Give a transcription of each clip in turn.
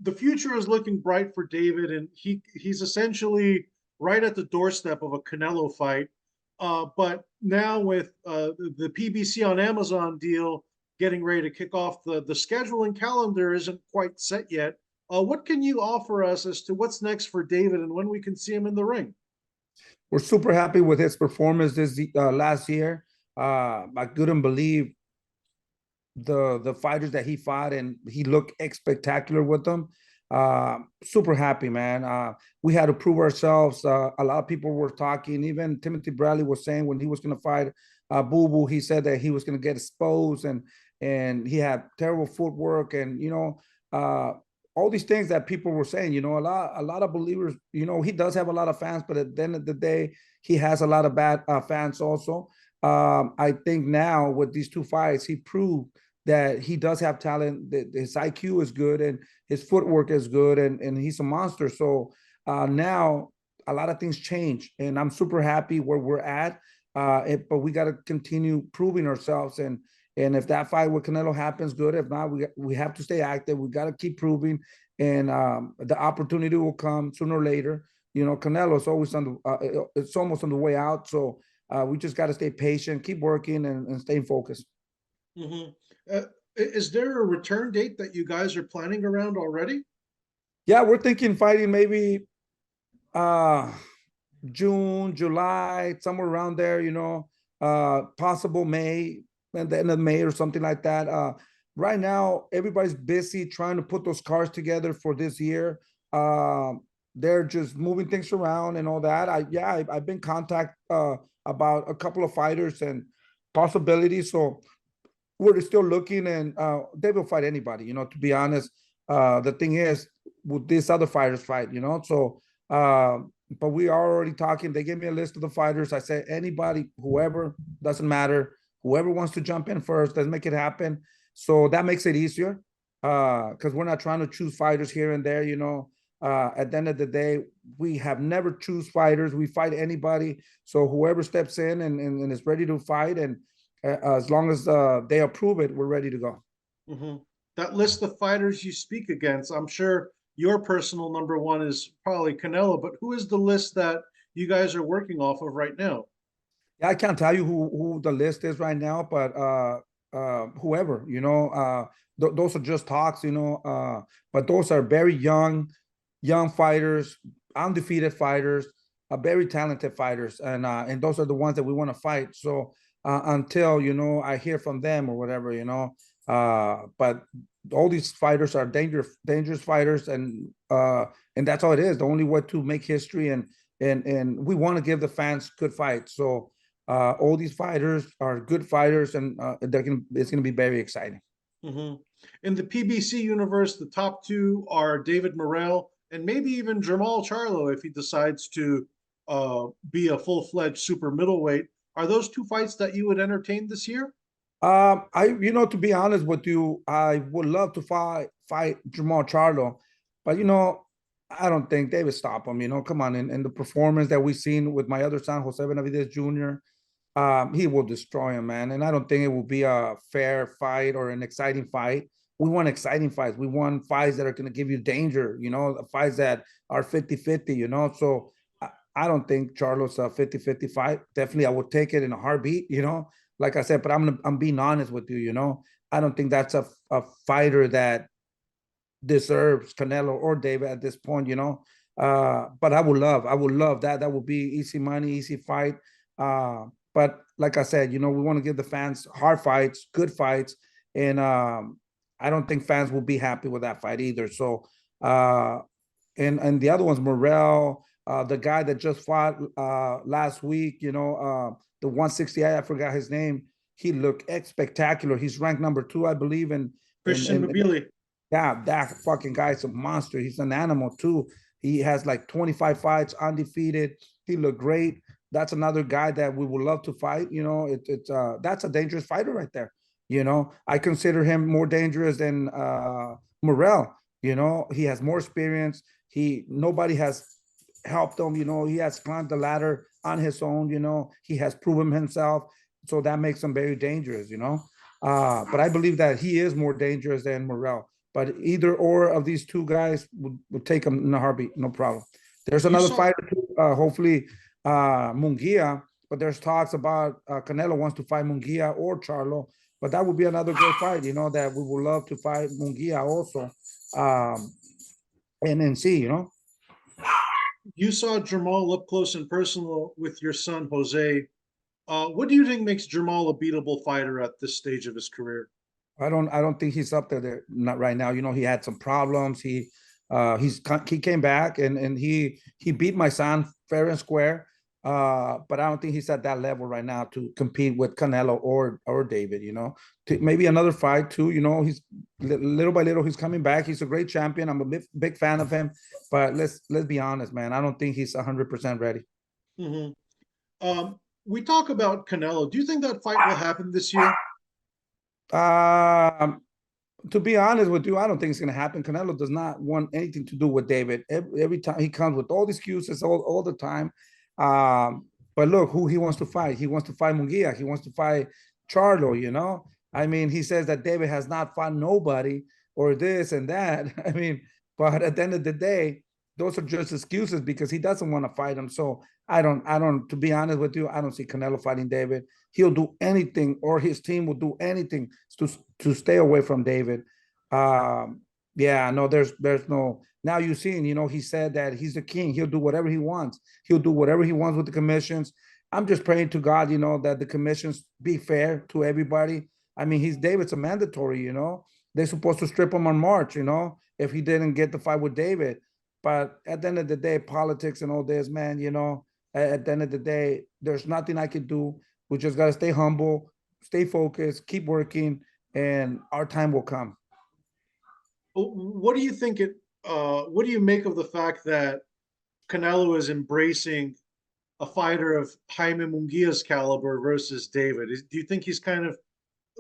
the future is looking bright for David, and he's essentially right at the doorstep of a Canelo fight. But now with the PBC on Amazon deal getting ready to kick off, the scheduling calendar isn't quite set yet. What can you offer us as to what's next for David and when we can see him in the ring? We're super happy with his performance this last year. I couldn't believe the fighters that he fought, and he looked spectacular with them. Super happy, man. We had to prove ourselves. A lot of people were talking. Even Timothy Bradley was saying when he was going to fight Boo Boo, he said that he was going to get exposed, and he had terrible footwork, and all these things that people were saying. A lot of believers. He does have a lot of fans, but at the end of the day, he has a lot of bad fans also. I think now with these two fights, he proved that he does have talent, that his IQ is good and his footwork is good, and he's a monster. So now a lot of things change, and I'm super happy where we're at. But we got to continue proving ourselves, and if that fight with Canelo happens, good. If not, we have to stay active. We got to keep proving, and the opportunity will come sooner or later. Canelo's always it's almost on the way out. So we just got to stay patient, keep working, and stay focused. Mm-hmm. Is there a return date that you guys are planning around already? Yeah, we're thinking fighting maybe June, July, somewhere around there, possible May, at the end of May or something like that. Right now, everybody's busy trying to put those cards together for this year. They're just moving things around and all that. I've been contact about a couple of fighters and possibilities. So we're still looking, and they will fight anybody, to be honest. The thing is, would these other fighters fight, So, but we are already talking. They gave me a list of the fighters. I said, anybody, whoever, doesn't matter. Whoever wants to jump in first, let's make it happen. So that makes it easier, because we're not trying to choose fighters here and there, At the end of the day, we have never choose fighters. We fight anybody. So whoever steps in and is ready to fight, and as long as they approve it, we're ready to go. Mm-hmm. That list of fighters you speak against, I'm sure your personal number one is probably Canelo, but who is the list that you guys are working off of right now? Yeah, I can't tell you who the list is right now, but whoever, those are just talks, but those are very young fighters, undefeated fighters, very talented fighters, and those are the ones that we want to fight. So until I hear from them or whatever, but all these fighters are dangerous fighters, and that's all it is. The only way to make history, and we want to give the fans good fights. So all these fighters are good fighters, and it's gonna be very exciting. Mm-hmm. In the PBC universe, the top two are David Morrell and maybe even Jermall Charlo if he decides to be a full-fledged super middleweight. Are those two fights that you would entertain this year? To be honest with you, I would love to fight Jermall Charlo, but I don't think they would stop him. Come on, and the performance that we've seen with my other son, Jose Benavidez Sr., he will destroy him, man. And I don't think it will be a fair fight or an exciting fight. We want exciting fights. We want fights that are going to give you danger, fights that are 50-50, So I don't think Charlo's a 50-50 fight. Definitely, I would take it in a heartbeat, Like I said, but I'm being honest with you, I don't think that's a fighter that deserves Canelo or David at this point, But I would love that. That would be easy money, easy fight. But like I said, we want to give the fans hard fights, good fights, and I don't think fans will be happy with that fight either. So, and the other one's Morrell, the guy that just fought last week, the 168, I forgot his name. He looked spectacular. He's ranked number 2, I believe, Christian Mabili. Yeah, that fucking guy's a monster. He's an animal too. He has like 25 fights, undefeated. He looked great. That's another guy that we would love to fight. That's a dangerous fighter right there. I consider him more dangerous than Morrell. He has more experience. Nobody has helped him. He has climbed the ladder on his own. He has proven himself. So that makes him very dangerous. But I believe that he is more dangerous than Morrell. but either or of these two guys would take him in a heartbeat, no problem. There's another fighter, hopefully Munguia, but there's talks about Canelo wants to fight Munguia or Charlo, but that would be another great fight, you know, that we would love to fight Munguia also, and then see, you know. You saw Jermall up close and personal with your son, Jose. What do you think makes Jermall a beatable fighter at this stage of his career? I don't think he's up there not right now. You know, he had some problems. He came back and he beat my son fair and square. But I don't think he's at that level right now to compete with Canelo or David, you know. Maybe another fight too, you know. He's little by little he's coming back. He's a great champion. I'm a big fan of him, but let's be honest, man. I don't think he's 100% ready. We talk about Canelo. Do you think that fight will happen this year? To be honest with you, I don't think it's going to happen. Canelo does not want anything to do with David. Every time he comes with all the excuses all the time. But look, who he wants to fight. He wants to fight Munguia. He wants to fight Charlo, you know. I mean, he says that David has not fought nobody or this and that. I mean, but at the end of the day, those are just excuses because he doesn't want to fight him. So I don't, to be honest with you, I don't see Canelo fighting David. He'll do anything, or his team will do anything to stay away from David. Yeah, no, there's no, now you've seen, you know, he said that he's the king. He'll do whatever he wants. He'll do whatever he wants with the commissions. I'm just praying to God, you know, that the commissions be fair to everybody. I mean, David's a mandatory, you know. They're supposed to strip him on March, you know, if he didn't get the fight with David. But at the end of the day, politics and all this, man, you know, at the end of the day, there's nothing I can do. We just got to stay humble, stay focused, keep working, and our time will come. What do you think what do you make of the fact that Canelo is embracing a fighter of Jaime Munguia's caliber versus David? Do you think he's kind of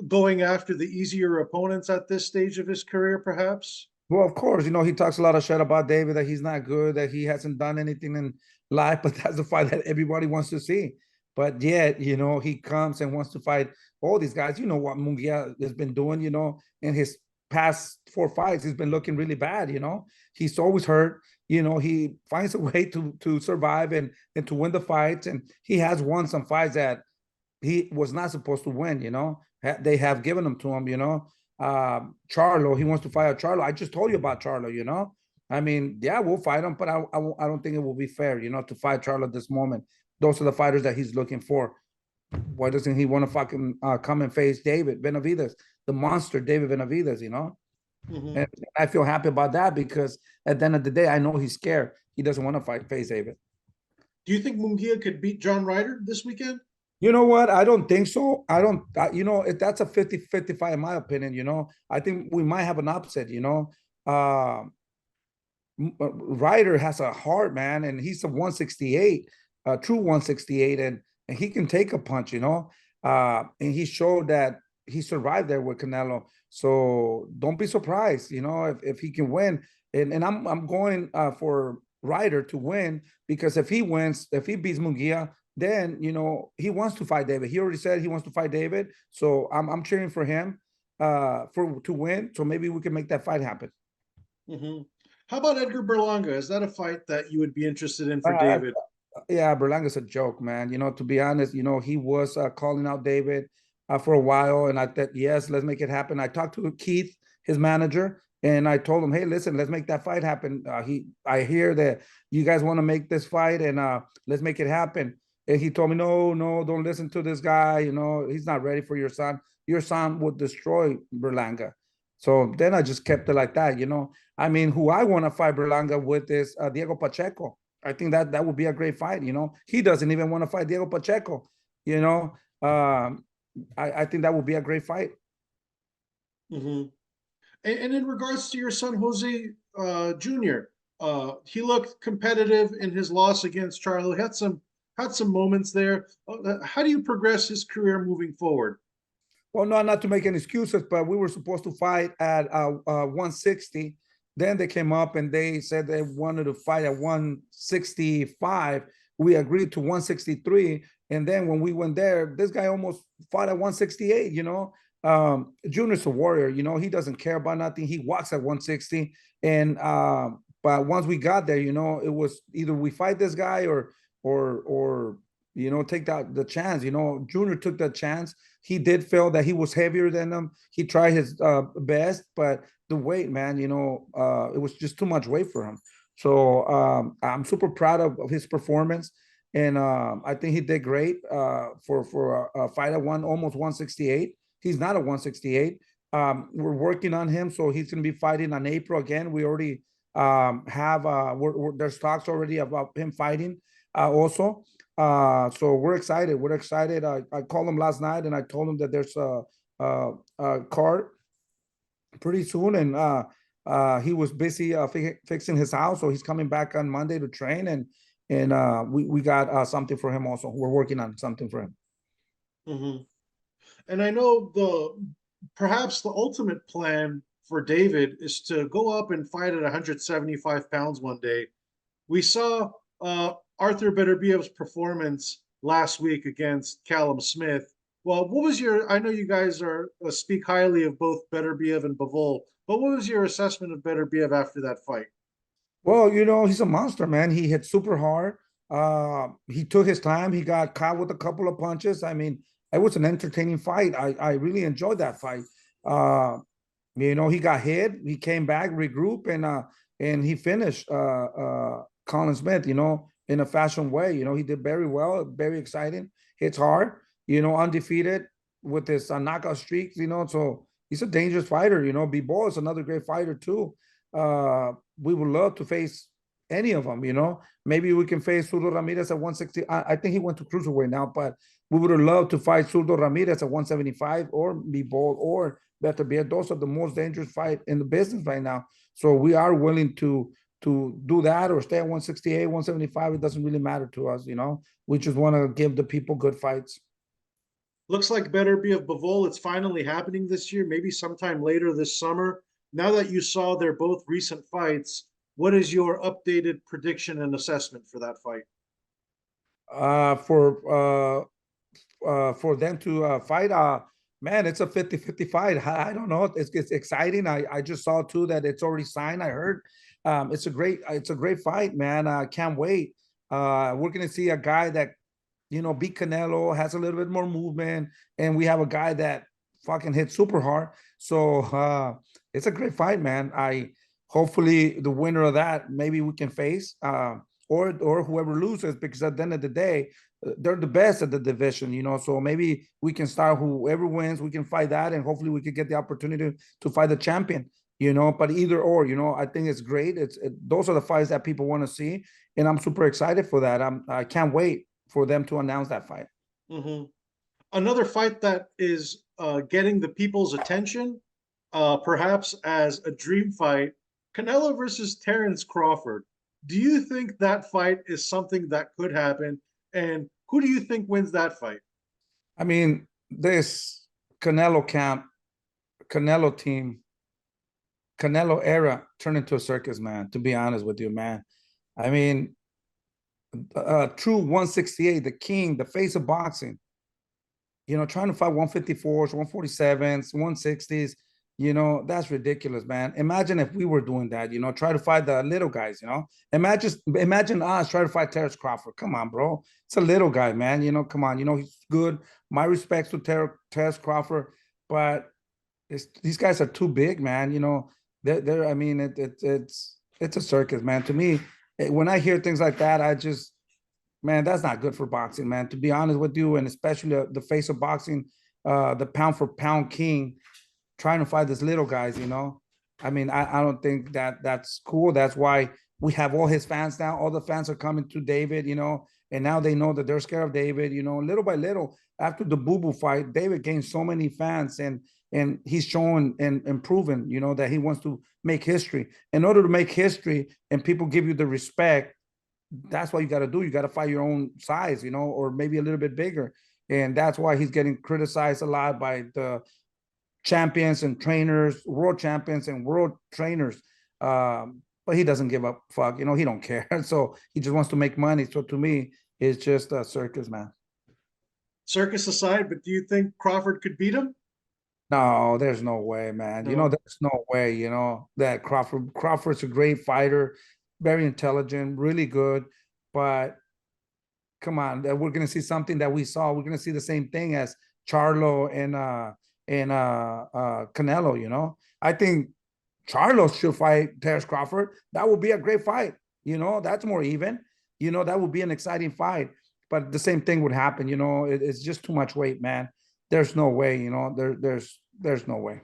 going after the easier opponents at this stage of his career, perhaps? Well, of course, you know, he talks a lot of shit about David, that he's not good, that he hasn't done anything in life, but that's the fight that everybody wants to see. But yet, you know, he comes and wants to fight all these guys. You know what Munguia has been doing, you know, in his past 4 fights, he's been looking really bad, you know. He's always hurt. You know, he finds a way to survive and to win the fights. And he has won some fights that he was not supposed to win, you know. They have given them to him, you know. Charlo, he wants to fight Charlo. I just told you about Charlo, you know. I mean, yeah, we'll fight him, but I don't think it will be fair, you know, to fight Charlo at this moment. Those are the fighters that he's looking for. Why doesn't he want to fucking come and face David Benavidez, the monster David Benavidez, you know? And I feel happy about that because at the end of the day, I know he's scared. He doesn't want to face David. Do you think Munguia could beat John Ryder this weekend? You know what? I don't think so. You know, that's a 50-55 in my opinion, you know. I think we might have an upset, you know. Ryder has a heart, man, and he's a 168, a true 168, and he can take a punch, you know. And he showed that he survived there with Canelo. So don't be surprised, you know, if he can win. And I'm going for Ryder to win, because if he wins, if he beats Munguia, then, you know, he wants to fight David. He already said he wants to fight David. So I'm cheering for him to win. So maybe we can make that fight happen. How about Edgar Berlanga? Is that a fight that you would be interested in for David? Yeah, Berlanga's a joke, man. You know, to be honest, you know, he was calling out David for a while. And I thought, yes, let's make it happen. I talked to Keith, his manager, and I told him, hey, listen, let's make that fight happen. I hear that you guys want to make this fight, and let's make it happen. And he told me, no, don't listen to this guy. You know, he's not ready for your son. Your son would destroy Berlanga. So then I just kept it like that, you know. I mean, who I want to fight Berlanga with is Diego Pacheco. I think that would be a great fight, you know. He doesn't even want to fight Diego Pacheco, you know. I think that would be a great fight. And in regards to your son, Jose Jr., he looked competitive in his loss against Charlo. He had some moments there. How do you progress his career moving forward? Well, no, not to make any excuses, but we were supposed to fight at 160. Then they came up and they said they wanted to fight at 165. We agreed to 163. And then when we went there, this guy almost fought at 168, you know. Junior's a warrior, you know, he doesn't care about nothing. He walks at 160. And but once we got there, you know, it was either we fight this guy or you know, take that the chance. You know, Junior took that chance. He did feel that he was heavier than him. He tried his best, but the weight, man, you know, it was just too much weight for him. So I'm super proud of his performance. And I think he did great for a fight at almost 168. He's not a 168. We're working on him, so he's going to be fighting on April again. We already have there's talks already about him fighting also. So we're excited. We're excited. I called him last night and I told him that there's a card pretty soon, and he was busy fixing his house, so he's coming back on Monday to train, and we got something for him also. We're working on something for him. Mm-hmm. And I know perhaps the ultimate plan for David is to go up and fight at 175 pounds one day. We saw Arthur Beterbiev's performance last week against Callum Smith. Well, what was I know you guys speak highly of both Beterbiev and Bivol, but what was your assessment of Beterbiev after that fight? Well, you know, he's a monster, man. He hit super hard. He took his time. He got caught with a couple of punches. I mean, it was an entertaining fight. I really enjoyed that fight. You know, he got hit. He came back, regrouped, and he finished Colin Smith, you know, in a fashion way. You know, he did very well, very exciting. Hits hard, you know, undefeated with his knockout streaks, you know. So he's a dangerous fighter, you know. Bivol is another great fighter, too. We would love to face any of them, you know. Maybe we can face Zurdo Ramirez at 160. I think he went to cruiserweight now, but we would have loved to fight Zurdo Ramirez at 175 or Bivol or Beterbiev. Those are the most dangerous fight in the business right now. So we are willing to do that or stay at 168, 175. It doesn't really matter to us, you know. We just want to give the people good fights. Looks like Beterbiev Bivol, it's finally happening this year, maybe sometime later this summer. Now that you saw their both recent fights, what is your updated prediction and assessment for that fight? For them to fight, man, it's a 50-50 fight. I don't know. It's exciting. I just saw too that it's already signed. I heard it's a great fight, man. I can't wait. We're gonna see a guy that, you know, beat Canelo, has a little bit more movement, and we have a guy that fucking hits super hard. So it's a great fight, man. Hopefully the winner of that, maybe we can face or whoever loses, because at the end of the day, they're the best at the division, you know. So maybe we can start whoever wins, we can fight that, and hopefully we could get the opportunity to fight the champion, you know. But either or, you know, I think it's great. Those are the fights that people want to see, and I'm super excited for that. I can't wait for them to announce that fight. Mm-hmm. Another fight that is getting the people's attention, perhaps as a dream fight, Canelo versus Terence Crawford. Do you think that fight is something that could happen? And who do you think wins that fight? I mean, this Canelo camp, Canelo team, Canelo era turned into a circus, man, to be honest with you, man. I mean, true 168, the king, the face of boxing, you know, trying to fight 154s, 147s, 160s, you know, that's ridiculous, man. Imagine if we were doing that, you know, try to fight the little guys, you know. Imagine us try to fight Terence Crawford. Come on, bro. It's a little guy, man. You know, come on. You know, he's good. My respects to Terence Crawford, but these guys are too big, man. You know, they're I mean, it's a circus, man. To me, when I hear things like that, I just, man, that's not good for boxing, man. To be honest with you, and especially the face of boxing, the pound for pound king, trying to fight these little guys, you know. I mean, I don't think that's cool. That's why we have all his fans now. All the fans are coming to David, you know, and now they know that they're scared of David, you know. Little by little, after the Boo Boo fight, David gained so many fans, and he's showing and proven, you know, that he wants to make history. In order to make history and people give you the respect, that's what you got to do. You got to fight your own size, you know, or maybe a little bit bigger. And that's why he's getting criticized a lot by the champions and trainers, world champions and world trainers. But he doesn't give a fuck, you know, he don't care. So he just wants to make money. So to me, it's just a circus, man. Circus aside, but do you think Crawford could beat him? No, there's no way, man. You know, No. there's no way, you know, that Crawford's a great fighter, very intelligent, really good. But come on, that we're gonna see something that we saw. We're gonna see the same thing as Charlo and Canelo, you know. I think Charlo should fight Terence Crawford. That would be a great fight. You know, that's more even. You know, that would be an exciting fight. But the same thing would happen, you know. It's just too much weight, man. There's no way, you know. There's no way.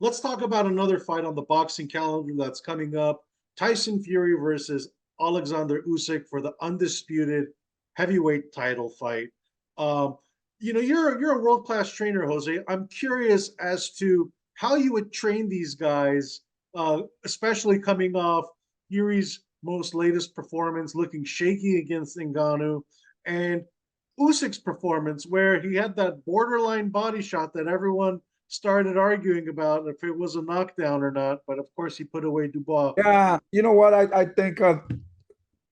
Let's talk about another fight on the boxing calendar that's coming up. Tyson Fury versus Alexander Usyk for the undisputed heavyweight title fight. Um, you're a world-class trainer, Jose. I'm curious as to how you would train these guys, especially coming off Fury's most latest performance, looking shaky against Ngannou, and Usyk's performance, where he had that borderline body shot that everyone started arguing about if it was a knockdown or not. But of course, he put away Dubois. Yeah, you know what? I think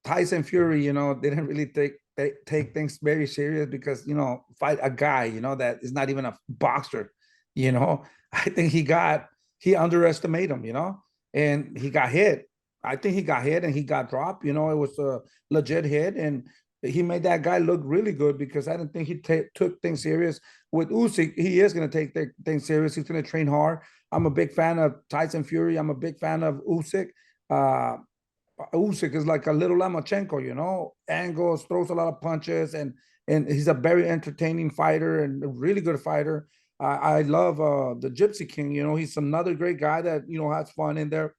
Tyson Fury, you know, didn't really take things very serious because, you know, fight a guy, you know, that is not even a boxer, you know. I think he underestimated him, you know, and he got hit. I think he got hit and he got dropped, you know, it was a legit hit and he made that guy look really good because I didn't think he took things serious. With Usyk, he is going to take things serious. He's going to train hard. I'm a big fan of Tyson Fury. I'm a big fan of Usyk. Uh, Usyk is like a little Lomachenko, you know, angles, throws a lot of punches, and he's a very entertaining fighter and a really good fighter. I love the Gypsy King. You know, he's another great guy that, you know, has fun in there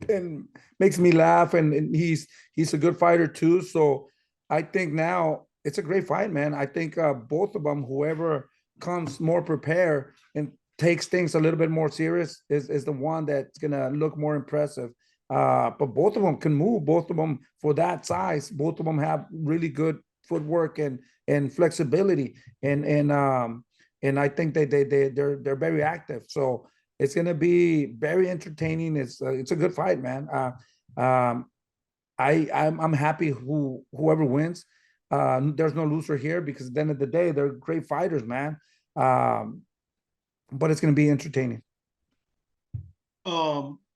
and makes me laugh, and he's a good fighter too. So I think now it's a great fight, man. I think both of them, whoever comes more prepared and takes things a little bit more serious, is the one that's gonna look more impressive. But both of them can move. Both of them for that size. Both of them have really good footwork and flexibility. And I think they're very active. So it's gonna be very entertaining. It's a good fight, man. I'm happy whoever wins. There's no loser here because at the end of the day, they're great fighters, man. But it's gonna be entertaining.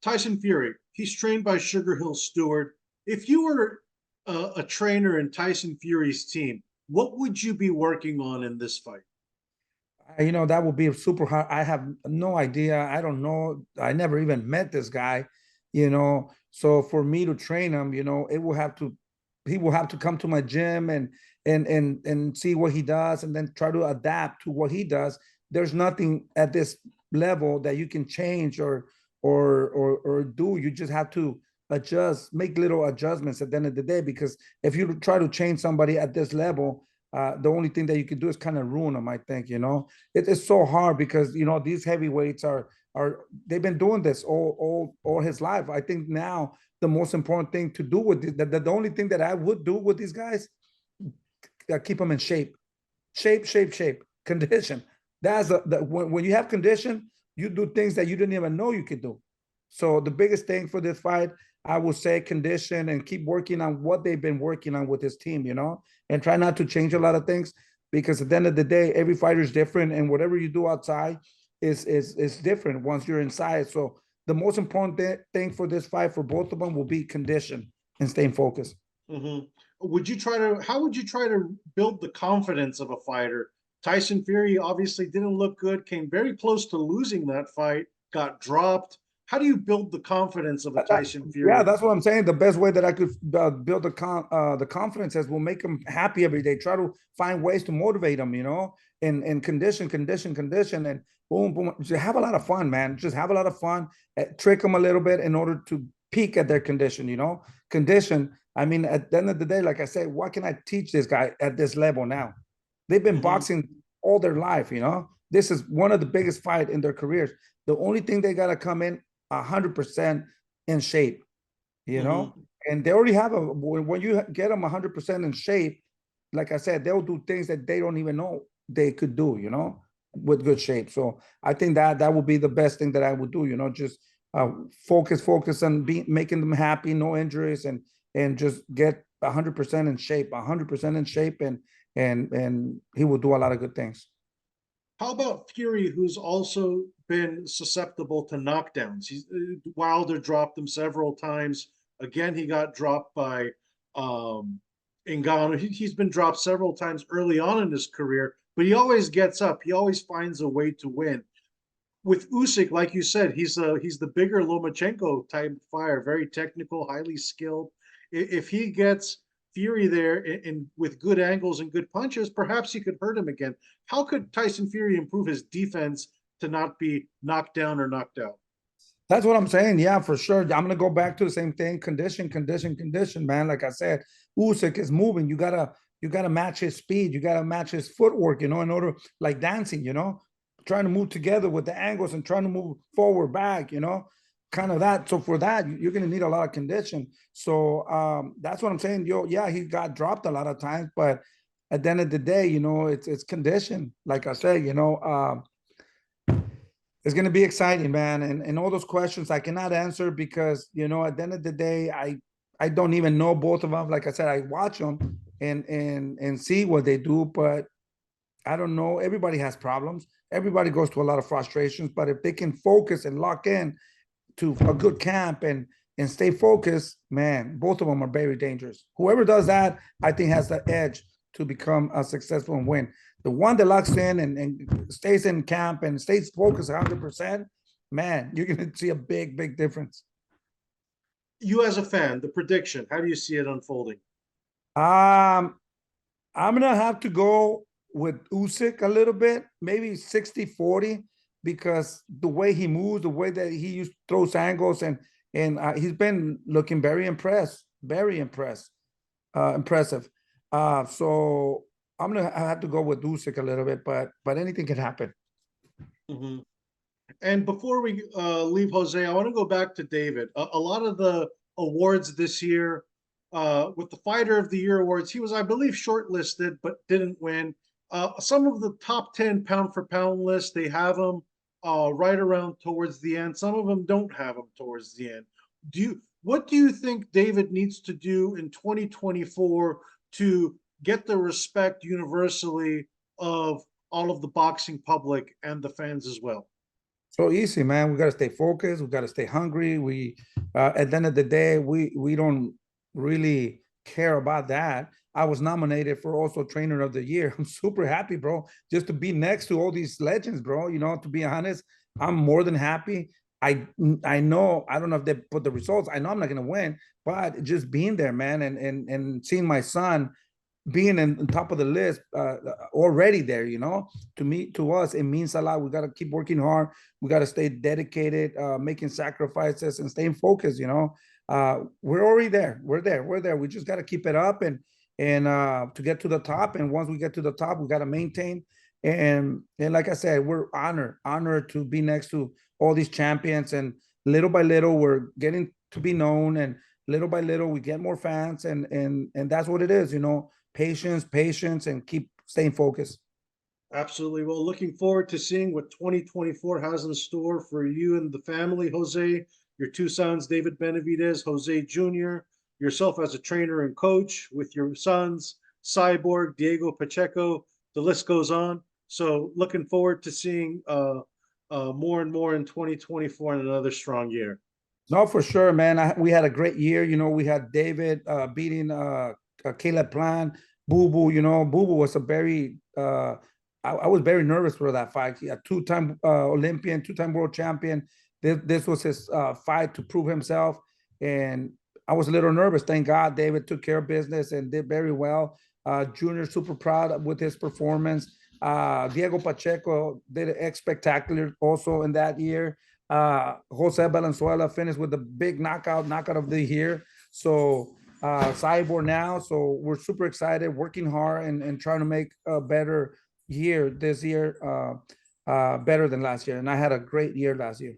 Tyson Fury, he's trained by Sugar Hill Stewart. If you were a trainer in Tyson Fury's team, what would you be working on in this fight? You know, that would be super hard. I have no idea. I don't know. I never even met this guy, you know. So for me to train him, you know, he will have to come to my gym and see what he does and then try to adapt to what he does. There's nothing at this level that you can change or do. You just have to adjust, make little adjustments at the end of the day, because if you try to change somebody at this level, the only thing that you can do is kind of ruin them. I think, you know, it's so hard because, you know, these heavyweights are they've been doing this all his life. I think now the most important thing to do with the only thing that I would do with these guys, keep them in shape, condition. That's when you have condition, you do things that you didn't even know you could do. So the biggest thing for this fight, I would say, condition, and keep working on what they've been working on with this team, you know, and try not to change a lot of things, because at the end of the day, every fighter is different, and whatever you do outside is different once you're inside. So the most important thing for this fight for both of them will be condition and staying focused. Mm-hmm. How would you try to build the confidence of a fighter? Tyson Fury obviously didn't look good, came very close to losing that fight, got dropped. How do you build the confidence of a Tyson Fury? Yeah, that's what I'm saying. The best way that I could build the confidence is will make them happy every day. Try to find ways to motivate them, you know, and condition, and boom. Just have a lot of fun, man. Just have a lot of fun. Trick them a little bit in order to peak at their condition, you know. Condition. I mean, at the end of the day, like I said, what can I teach this guy at this level now? They've been boxing all their life, you know. This is one of the biggest fight in their careers. The only thing they got to come in 100% in shape, you know, and they already have when you get them 100% in shape, like I said, they'll do things that they don't even know they could do, you know, with good shape. So I think that would be the best thing that I would do, you know, just focus on making them happy, no injuries, and just get 100% in shape, 100% in shape, and he will do a lot of good things. How about Fury, who's also been susceptible to knockdowns? Wilder dropped him several times. Again, he got dropped by Ngannou. He's been dropped several times early on in his career, but he always gets up. He always finds a way to win. With Usyk, like you said, he's the bigger Lomachenko type fighter, very technical, highly skilled. If he gets Fury there with good angles and good punches, perhaps he could hurt him again. How could Tyson Fury improve his defense to not be knocked down or knocked out? That's what I'm saying. Yeah, for sure. I'm gonna go back to the same thing. Condition, man. Like I said, Usyk is moving. You gotta match his speed. You gotta match his footwork, in order, like dancing, trying to move together with the angles and trying to move forward, back, kind of that. So for that, you're gonna need a lot of condition. So that's what I'm saying. Yeah, he got dropped a lot of times, but at the end of the day, it's condition. Like I said, it's going to be exciting, man. And all those questions I cannot answer because, at the end of the day, I don't even know both of them. Like I said, I watch them and see what they do, but I don't know. Everybody has problems. Everybody goes through a lot of frustrations, but if they can focus and lock in to a good camp and stay focused, man, both of them are very dangerous. Whoever does that, I think has the edge to become a successful and win. The one that locks in and stays in camp and stays focused 100%, man, you're going to see a big, big difference. You as a fan, the prediction, how do you see it unfolding? I'm going to have to go with Usyk a little bit, maybe 60-40, because the way he moves, the way that he throws angles, and he's been looking very impressive. So I'm gonna have to go with Usyk a little bit, but anything can happen. Mm-hmm. And before we leave Jose, I want to go back to David. A lot of the awards this year, with the Fighter of the Year awards, he was, I believe, shortlisted but didn't win. Some of the top 10 pound for pound lists, they have him right around towards the end. Some of them don't have him towards the end. What do you think David needs to do in 2024 to get the respect universally of all of the boxing public and the fans as well? So easy, man. We got to stay focused. We got to stay hungry. We, at the end of the day, we don't really care about that. I was nominated for also Trainer of the Year. I'm super happy, bro, just to be next to all these legends, bro. To be honest, I'm more than happy. I know, I don't know if they put the results. I know I'm not going to win, but just being there, man, and seeing my son being in top of the list already there, to us, it means a lot. We got to keep working hard. We got to stay dedicated, making sacrifices and staying focused. We're already there. We're there. We just got to keep it up and to get to the top. And once we get to the top, we got to maintain. And like I said, we're honored to be next to all these champions. And little by little, we're getting to be known. And little by little, we get more fans. And that's what it is, patience, and keep staying focused. Absolutely. Well, looking forward to seeing what 2024 has in store for you and the family, Jose, your two sons, David Benavidez, Jose Jr., yourself as a trainer and coach with your sons, Cyborg, Diego Pacheco, the list goes on. So looking forward to seeing more and more in 2024 and another strong year. No, for sure, man. We had a great year. We had David beating Caleb Plant, Boo Boo. Boo Boo was a very, I was very nervous for that fight. He a two-time Olympian, two-time world champion. This was his fight to prove himself. And I was a little nervous. Thank God David took care of business and did very well. Junior, super proud with his performance. Diego Pacheco did a spectacular also in that year. Jose Benavidez finished with the big knockout of the year. So Cyborg now. So we're super excited, working hard and trying to make a better year this year, better than last year. And I had a great year last year.